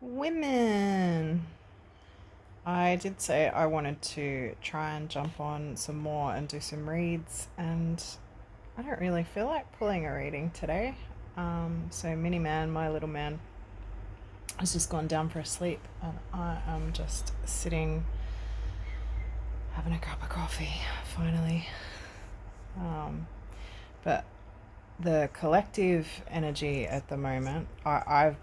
Women. I did say I wanted to try and jump on some more and do some reads, and I don't really feel like pulling a reading today. So, Mini Man, my little man, has just gone down for a sleep, and I am just sitting having a cup of coffee finally. Um, but the collective energy at the moment, I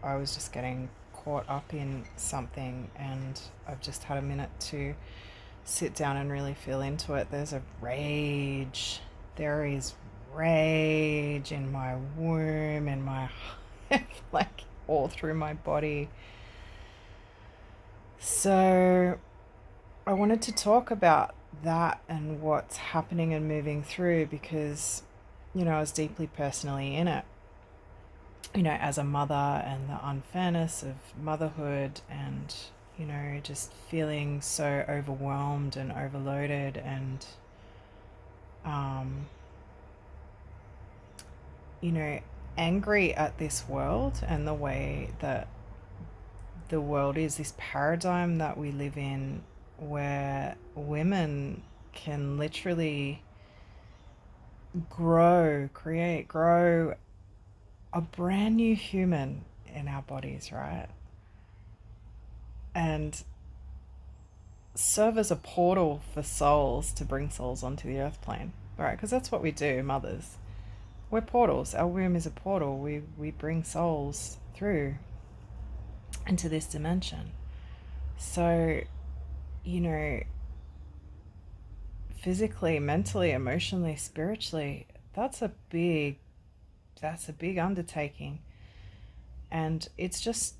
was just getting caught up in something, and I've just had a minute to sit down and really feel into it. There's a rage. There is rage in my womb, in my like all through my body. So I wanted to talk about that and what's happening and moving through because, I was deeply personally in it, as a mother and the unfairness of motherhood and, just feeling so overwhelmed and overloaded and, um, you know, angry at this world and the way that the world is, this paradigm that we live in where women can literally grow a brand new human in our bodies, right? And serve as a portal for souls to bring souls onto the earth plane, right? Because that's what we do, mothers. We're portals. Our womb is a portal. We bring souls through into this dimension. So, you know, physically, mentally, emotionally, spiritually, that's a big undertaking. And it's just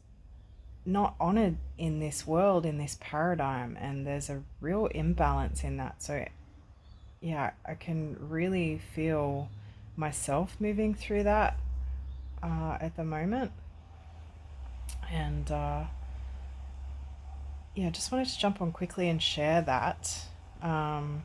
not honored in this world, in this paradigm, and there's a real imbalance in that. So yeah, I can really feel myself moving through that at the moment. And yeah, just wanted to jump on quickly and share that. Um,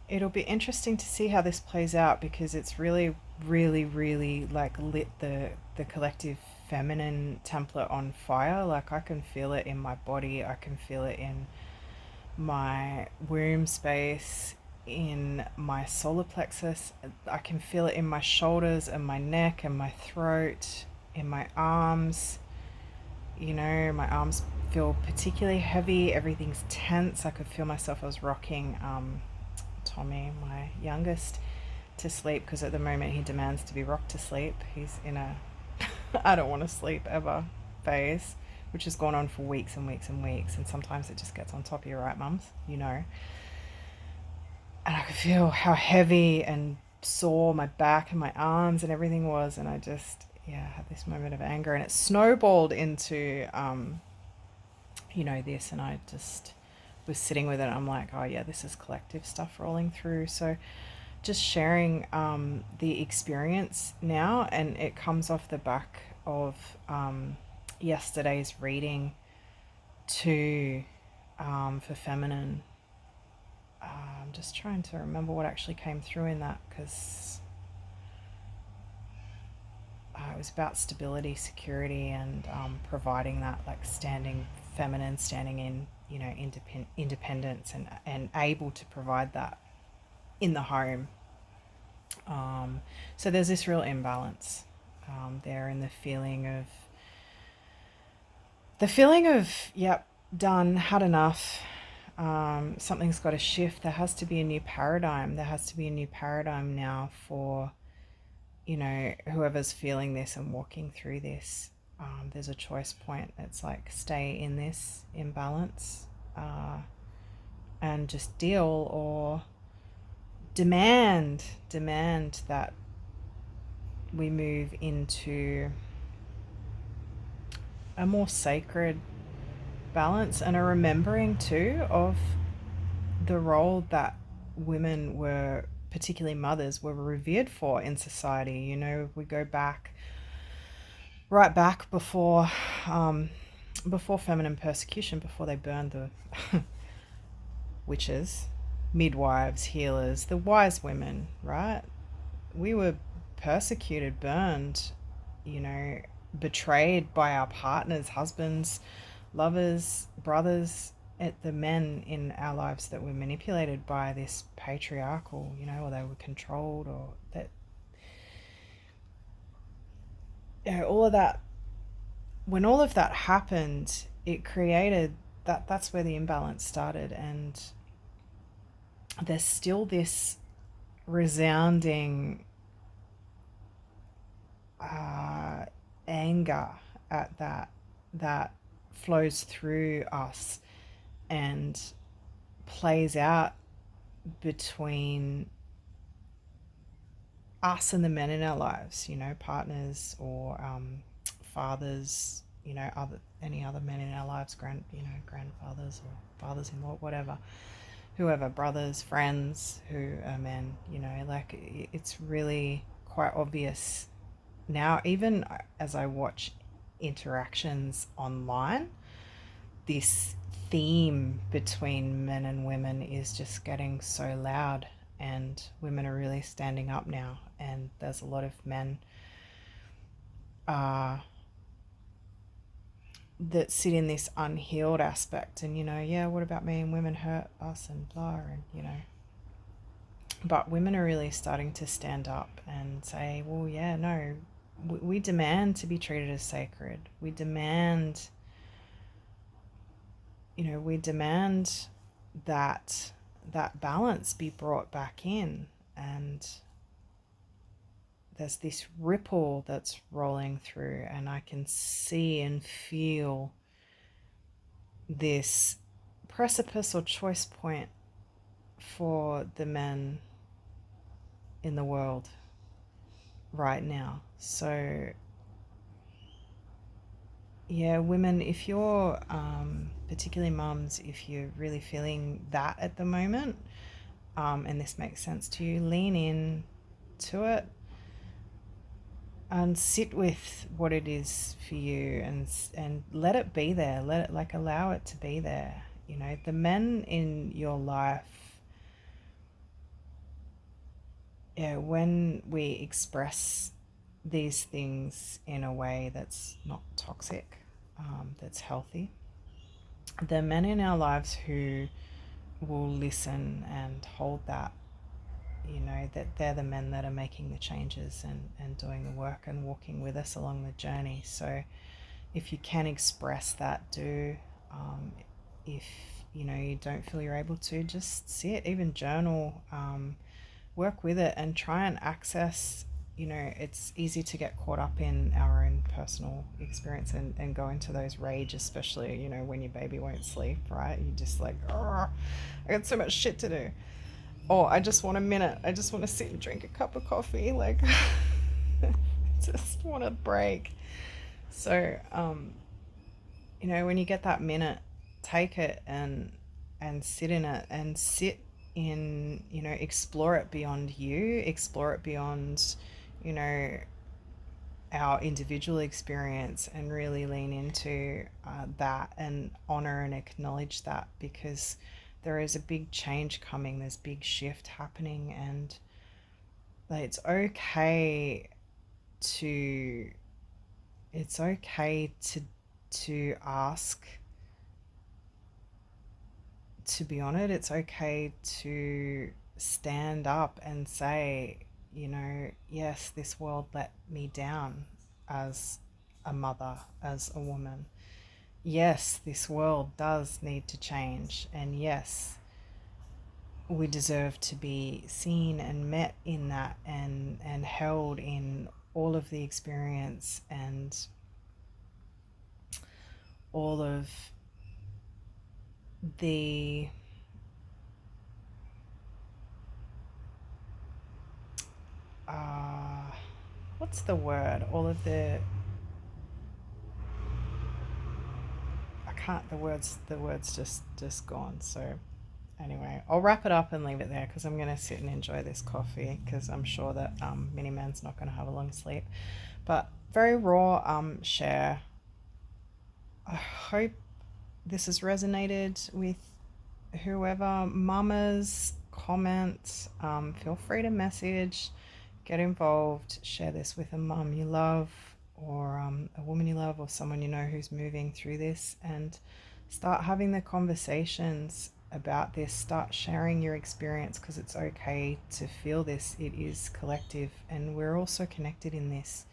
It'll be interesting to see how this plays out because it's really, really, really like lit the collective feminine template on fire. Like I can feel it in my body. I can feel it in my womb space, in my solar plexus. I can feel it in my shoulders and my neck and my throat, in my arms. My arms feel particularly heavy. Everything's tense. I could feel myself. I was rocking Tommy, my youngest, to sleep because at the moment he demands to be rocked to sleep. He's in a I don't want to sleep ever phase, which has gone on for weeks and weeks and weeks. And sometimes it just gets on top of you, right, mums? And I could feel how heavy and sore my back and my arms and everything was. And I just, yeah, had this moment of anger and it snowballed into, this. And I just was sitting with it. And I'm like, oh, yeah, this is collective stuff rolling through. So just sharing the experience now. And it comes off the back of yesterday's reading to for feminine. I'm just trying to remember what actually came through in that because it was about stability, security, and providing that, like standing feminine, standing in, independence and able to provide that in the home. So there's this real imbalance there in the feeling of, yep, done, had enough. Something's got to shift. There has to be a new paradigm. There has to be a new paradigm now for, whoever's feeling this and walking through this. There's a choice point. It's like stay in this imbalance and just deal or demand that we move into a more sacred balance and a remembering too of the role that women were, particularly mothers, were revered for in society. We go back right back before feminine persecution, before they burned the witches, midwives, healers, the wise women, right? We were persecuted, burned, you know, betrayed by our partners, husbands, lovers, brothers, at the men in our lives that were manipulated by this patriarchal, or they were controlled, or that, all of that. When all of that happened, it created that's where the imbalance started. And there's still this resounding uh, anger at that flows through us and plays out between us and the men in our lives, partners, or fathers, any other men in our lives, grandfathers or fathers-in-law, whatever, whoever, brothers, friends who are men, like, it's really quite obvious now, even as I watch interactions online, this theme between men and women is just getting so loud, and women are really standing up now, and there's a lot of men uh, that sit in this unhealed aspect, and yeah, what about me, and women hurt us and blah, and but women are really starting to stand up and say, well, yeah, no, we demand to be treated as sacred. We demand that balance be brought back in. And there's this ripple that's rolling through, and I can see and feel this precipice or choice point for the men in the world right now. So yeah, women, if you're, particularly mums, if you're really feeling that at the moment, and this makes sense to you, lean in to it and sit with what it is for you, and let it be there. Let it, like, allow it to be there. The men in your life, yeah, when we express these things in a way that's not toxic, that's healthy, the men in our lives who will listen and hold that, that they're the men that are making the changes, and doing the work and walking with us along the journey. So if you can express that, do. If you don't feel you're able to, just sit, even journal, work with it, and try and access. It's easy to get caught up in our own personal experience, and go into those rage, especially when your baby won't sleep, right? You just like, I got so much shit to do. Oh, I just want a minute. I just want to sit and drink a cup of coffee. Like, just want a break. So, when you get that minute, take it, and sit in it, and sit in, explore it beyond you, explore it beyond, you know, our individual experience, and really lean into that, and honor and acknowledge that, because there is a big change coming, there's big shift happening, and like, to it's okay to ask to be on it. It's okay to stand up and say, yes, this world let me down as a mother, as a woman. Yes, this world does need to change. And yes, we deserve to be seen and met in that, and held in all of the experience, and all of the what's the word? All of the I can't the words just gone. So anyway, I'll wrap it up and leave it there, because I'm going to sit and enjoy this coffee, because I'm sure that Mini Man's not going to have a long sleep. But very raw share. I hope this has resonated with whoever. Mamas, comment, feel free to message, get involved, share this with a mum you love, or a woman you love, or someone you know who's moving through this, and start having the conversations about this. Start sharing your experience, because it's okay to feel this. It is collective, and we're also connected in this.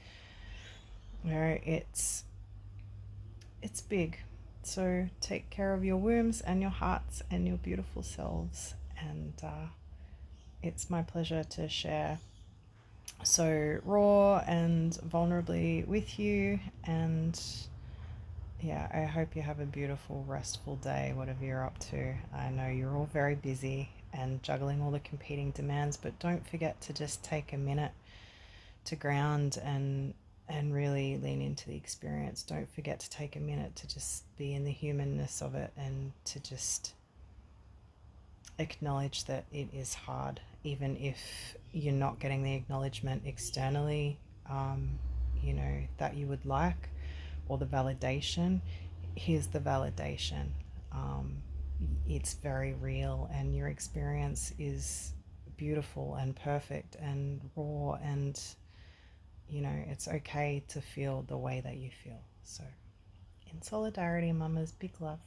You know, it's big. So take care of your wombs and your hearts and your beautiful selves. And it's my pleasure to share so raw and vulnerably with you. And yeah, I hope you have a beautiful, restful day, whatever you're up to. I know you're all very busy and juggling all the competing demands, but don't forget to just take a minute to ground and really lean into the experience. Don't forget to take a minute to just be in the humanness of it, and to just acknowledge that it is hard, even if you're not getting the acknowledgement externally, that you would like, or the validation. Here's the validation. Um, it's very real, and your experience is beautiful and perfect and raw, and it's okay to feel the way that you feel. So, in solidarity, mamas, big love.